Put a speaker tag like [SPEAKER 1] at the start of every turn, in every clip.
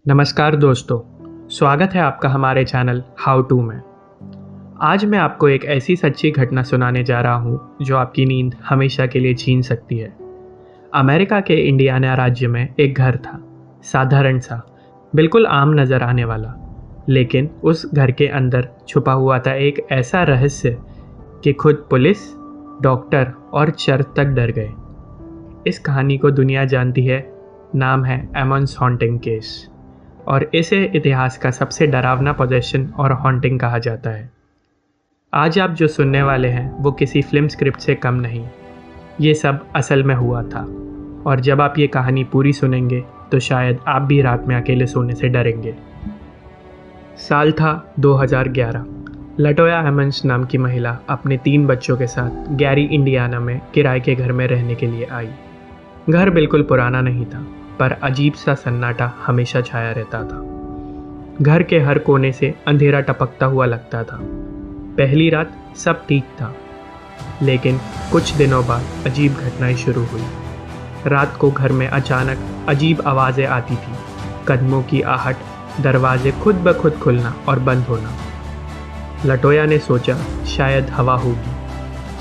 [SPEAKER 1] नमस्कार दोस्तों, स्वागत है आपका हमारे चैनल हाउ टू में। आज मैं आपको एक ऐसी सच्ची घटना सुनाने जा रहा हूँ जो आपकी नींद हमेशा के लिए छीन सकती है। अमेरिका के इंडियाना राज्य में एक घर था, साधारण सा, बिल्कुल आम नज़र आने वाला। लेकिन उस घर के अंदर छुपा हुआ था एक ऐसा रहस्य कि खुद पुलिस, डॉक्टर और चर्च तक डर गए। इस कहानी को दुनिया जानती है, नाम है एमंस हॉन्टिंग केस, और इसे इतिहास का सबसे डरावना पोजेशन और हॉन्टिंग कहा जाता है। आज आप जो सुनने वाले हैं वो किसी फिल्म स्क्रिप्ट से कम नहीं, ये सब असल में हुआ था। और जब आप ये कहानी पूरी सुनेंगे तो शायद आप भी रात में अकेले सोने से डरेंगे। साल था 2011। लटोया एमंस नाम की महिला अपने 3 बच्चों के साथ गैरी, इंडियाना में किराए के घर में रहने के लिए आई। घर बिल्कुल पुराना नहीं था, पर अजीब सा सन्नाटा हमेशा छाया रहता था। घर के हर कोने से अंधेरा टपकता हुआ लगता था। पहली रात सब ठीक था, लेकिन कुछ दिनों बाद अजीब घटनाएं शुरू हुई। रात को घर में अचानक अजीब आवाज़ें आती थी, कदमों की आहट, दरवाजे खुद ब खुद खुलना और बंद होना। लटोया ने सोचा शायद हवा होगी,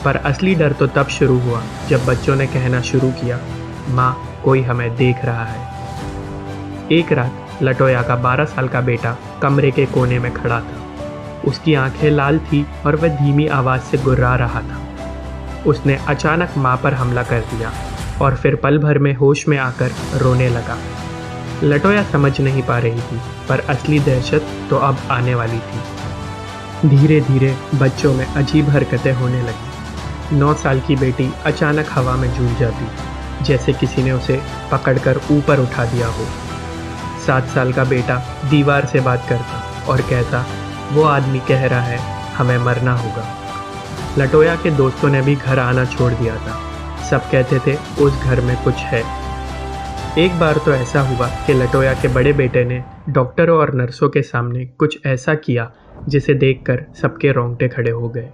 [SPEAKER 1] पर असली डर तो तब शुरू हुआ जब बच्चों ने कहना शुरू किया, माँ, कोई हमें देख रहा है। एक रात लटोया का 12 साल का बेटा कमरे के कोने में खड़ा था। उसकी आंखें लाल थी और वह धीमी आवाज़ से गुर्रा रहा था। उसने अचानक माँ पर हमला कर दिया और फिर पल भर में होश में आकर रोने लगा। लटोया समझ नहीं पा रही थी, पर असली दहशत तो अब आने वाली थी। धीरे धीरे बच्चों में अजीब हरकतें होने लगी। 9 साल की बेटी अचानक हवा में झूल जाती, जैसे किसी ने उसे पकड़कर ऊपर उठा दिया हो। 7 साल का बेटा दीवार से बात करता और कहता, वो आदमी कह रहा है हमें मरना होगा। लटोया के दोस्तों ने भी घर आना छोड़ दिया था। सब कहते थे उस घर में कुछ है। एक बार तो ऐसा हुआ कि लटोया के बड़े बेटे ने डॉक्टरों और नर्सों के सामने कुछ ऐसा किया जिसे देखकर सबके रोंगटे खड़े हो गए।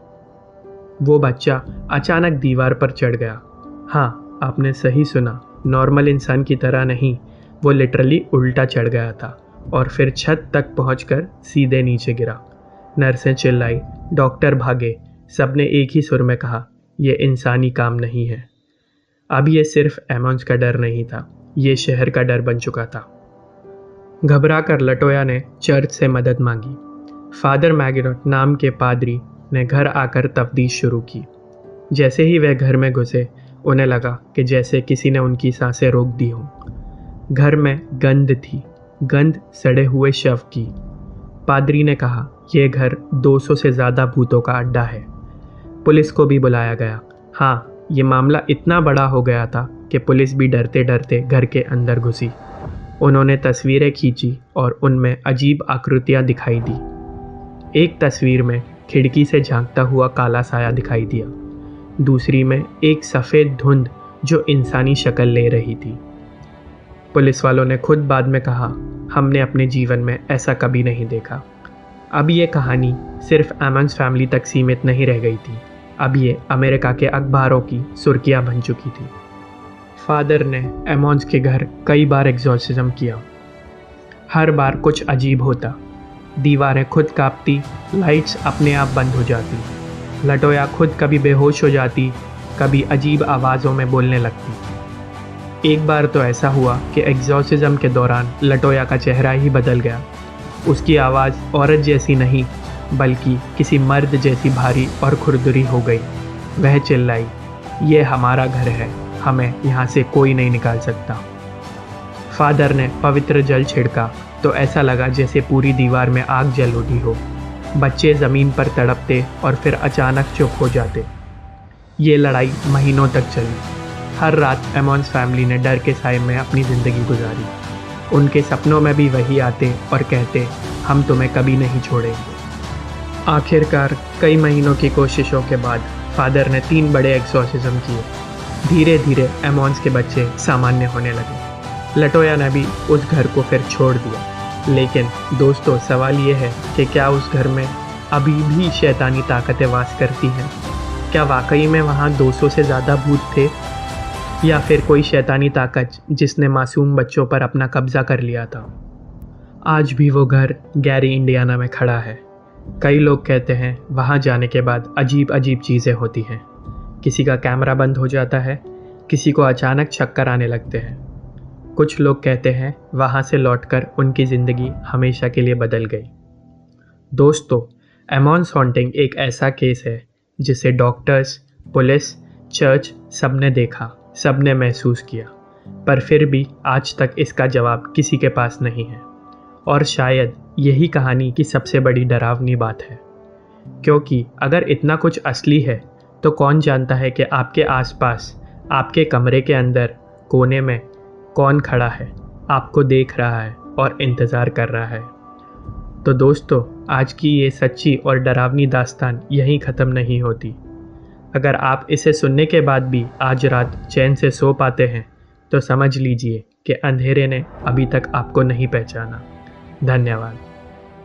[SPEAKER 1] वो बच्चा अचानक दीवार पर चढ़ गया। हाँ, आपने सही सुना, नॉर्मल इंसान की तरह नहीं, वो लिटरली उल्टा चढ़ गया था और फिर छत तक पहुंचकर सीधे नीचे गिरा। नर्सें चिल्लाई, डॉक्टर भागे, सबने एक ही सुर में कहा, ये इंसानी काम नहीं है। अब ये सिर्फ एमंस का डर नहीं था, ये शहर का डर बन चुका था। घबरा कर लटोया ने चर्च से मदद मांगी। फादर मैगिनोट नाम के पादरी ने घर आकर तफ्तीश शुरू की। जैसे ही वह घर में घुसे, उन्हें लगा कि जैसे किसी ने उनकी सांसें रोक दी हों। घर में गंध थी, गंध सड़े हुए शव की। पादरी ने कहा, यह घर 200 से ज़्यादा भूतों का अड्डा है। पुलिस को भी बुलाया गया। हाँ, ये मामला इतना बड़ा हो गया था कि पुलिस भी डरते डरते घर के अंदर घुसी। उन्होंने तस्वीरें खींची और उनमें अजीब आकृतियाँ दिखाई दी। एक तस्वीर में खिड़की से झांकता हुआ काला साया दिखाई दिया, दूसरी में एक सफ़ेद धुंध जो इंसानी शक्ल ले रही थी। पुलिस वालों ने खुद बाद में कहा, हमने अपने जीवन में ऐसा कभी नहीं देखा। अब ये कहानी सिर्फ एमंस फैमिली तक सीमित नहीं रह गई थी, अब ये अमेरिका के अखबारों की सुर्खियाँ बन चुकी थी। फादर ने एमंस के घर कई बार एग्जॉर्सिज्म किया। हर बार कुछ अजीब होता, दीवारें खुद कांपती, लाइट्स अपने आप बंद हो जाती, लटोया खुद कभी बेहोश हो जाती, कभी अजीब आवाज़ों में बोलने लगती। एक बार तो ऐसा हुआ कि एग्जॉर्सिज्म के दौरान लटोया का चेहरा ही बदल गया। उसकी आवाज़ औरत जैसी नहीं, बल्कि किसी मर्द जैसी भारी और खुरदुरी हो गई। वह चिल्लाई, ये हमारा घर है, हमें यहाँ से कोई नहीं निकाल सकता। फादर ने पवित्र जल छिड़का तो ऐसा लगा जैसे पूरी दीवार में आग जल उठी हो। बच्चे ज़मीन पर तड़पते और फिर अचानक चुप हो जाते। ये लड़ाई महीनों तक चली। हर रात एमंस फैमिली ने डर के साए में अपनी ज़िंदगी गुजारी। उनके सपनों में भी वही आते और कहते, हम तुम्हें कभी नहीं छोड़ेंगे। आखिरकार कई महीनों की कोशिशों के बाद फादर ने 3 बड़े एग्जॉर्सिज्म किए। धीरे धीरे एमंस के बच्चे सामान्य होने लगे। लटोया ने भी उस घर को फिर छोड़ दिया। लेकिन दोस्तों, सवाल ये है कि क्या उस घर में अभी भी शैतानी ताकतें वास करती हैं? क्या वाकई में वहाँ 200 से ज़्यादा भूत थे, या फिर कोई शैतानी ताकत जिसने मासूम बच्चों पर अपना कब्जा कर लिया था? आज भी वो घर गैरी इंडियाना में खड़ा है। कई लोग कहते हैं वहाँ जाने के बाद अजीब अजीब चीज़ें होती हैं। किसी का कैमरा बंद हो जाता है, किसी को अचानक चक्कर आने लगते हैं। कुछ लोग कहते हैं वहाँ से लौटकर उनकी ज़िंदगी हमेशा के लिए बदल गई। दोस्तों, एमॉन्स हॉन्टिंग एक ऐसा केस है जिसे डॉक्टर्स, पुलिस, चर्च सबने देखा, सबने महसूस किया, पर फिर भी आज तक इसका जवाब किसी के पास नहीं है। और शायद यही कहानी की सबसे बड़ी डरावनी बात है, क्योंकि अगर इतना कुछ असली है तो कौन जानता है कि आपके आसपास, आपके कमरे के अंदर कोने में कौन खड़ा है, आपको देख रहा है और इंतज़ार कर रहा है। तो दोस्तों, आज की ये सच्ची और डरावनी दास्तान यहीं ख़त्म नहीं होती। अगर आप इसे सुनने के बाद भी आज रात चैन से सो पाते हैं तो समझ लीजिए कि अंधेरे ने अभी तक आपको नहीं पहचाना। धन्यवाद।